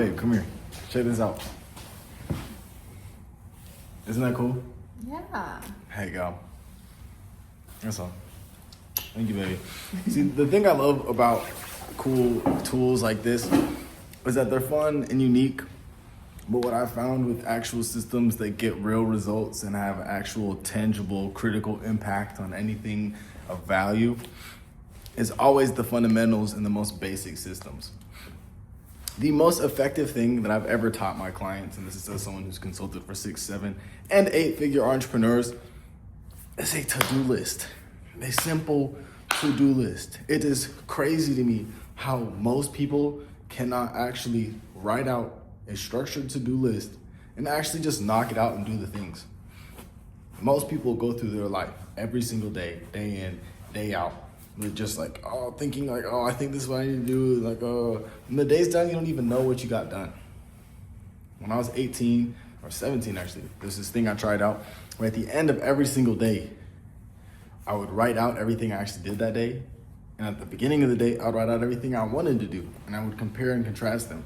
babe, come here. Check this out. Isn't that cool? Yeah. Hey, you go. That's all. Thank you, baby. See, the thing I love about cool tools like this is that they're fun and unique. But what I found with actual systems that get real results and have actual tangible critical impact on anything of value is always the fundamentals and the most basic systems. The most effective thing that I've ever taught my clients, and this is as someone who's consulted for 6, 7, and 8-figure entrepreneurs, is a to-do list. A simple to-do list. It is crazy to me how most people cannot actually write out a structured to-do list and actually just knock it out and do the things. Most people go through their life every single day, day in, day out, with just like, thinking like, I think this is what I need to do. Like, when the day's done, you don't even know what you got done. When I was 18 or 17, actually, there's this thing I tried out where at the end of every single day, I would write out everything I actually did that day. And at the beginning of the day, I'd write out everything I wanted to do. And I would compare and contrast them.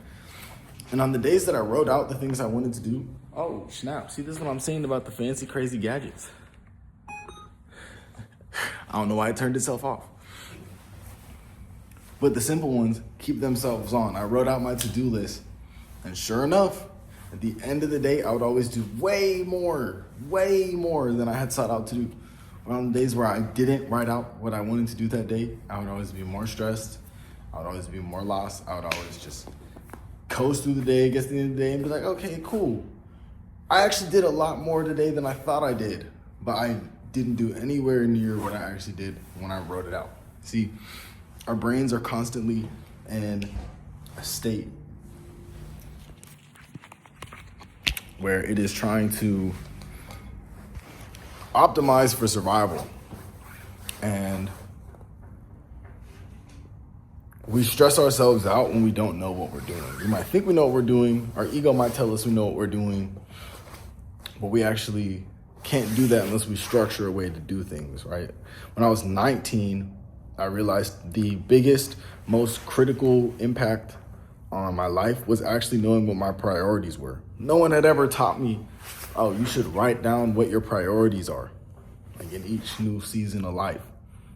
And on the days that I wrote out the things I wanted to do, oh, snap. See, this is what I'm saying about the fancy, crazy gadgets. I don't know why it turned itself off. But the simple ones keep themselves on. I wrote out my to-do list. And sure enough, at the end of the day, I would always do way more than I had sought out to do. But on the days where I didn't write out what I wanted to do that day, I would always be more stressed. I would always be more lost. I would always just coast through the day, get to the end of the day, and be like, okay, cool. I actually did a lot more today than I thought I did, but I didn't do anywhere near what I actually did when I wrote it out. See, our brains are constantly in a state where it is trying to optimize for survival. And we stress ourselves out when we don't know what we're doing. We might think we know what we're doing. Our ego might tell us we know what we're doing, but we actually can't do that unless we structure a way to do things, right? When I was 19, I realized the biggest, most critical impact on my life was actually knowing what my priorities were. No one had ever taught me, you should write down what your priorities are, like in each new season of life.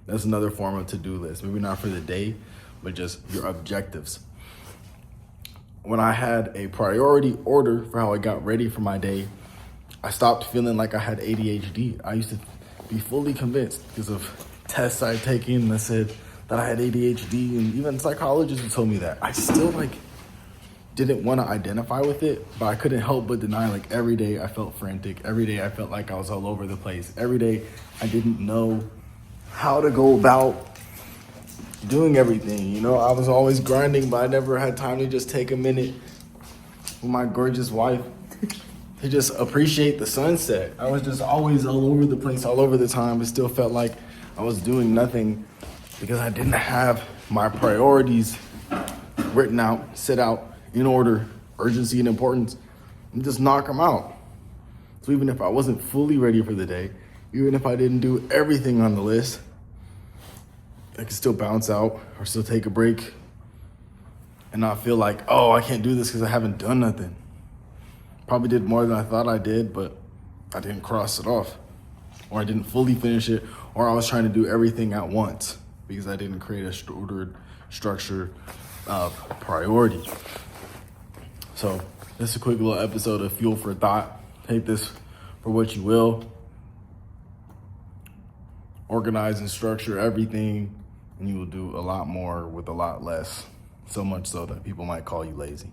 That's another form of to-do list. Maybe not for the day, but just your objectives. When I had a priority order for how I got ready for my day, I stopped feeling like I had ADHD. I used to be fully convinced because of tests I had taken that said that I had ADHD, and even psychologists who told me that. I still didn't want to identify with it, but I couldn't help but deny, every day I felt frantic. Every day I felt like I was all over the place. Every day I didn't know how to go about doing everything. I was always grinding, but I never had time to just take a minute with my gorgeous wife to just appreciate the sunset. I was just always all over the place, all over the time. It still felt like I was doing nothing because I didn't have my priorities written out, set out in order, urgency and importance, and just knock them out. So even if I wasn't fully ready for the day, even if I didn't do everything on the list, I could still bounce out or still take a break and not feel like, I can't do this because I haven't done nothing. Probably did more than I thought I did, but I didn't cross it off, or I didn't fully finish it, or I was trying to do everything at once because I didn't create a ordered structure of priority. So this is a quick little episode of Fuel for Thought. Take this for what you will. Organize and structure everything, and you will do a lot more with a lot less. So much so that people might call you lazy.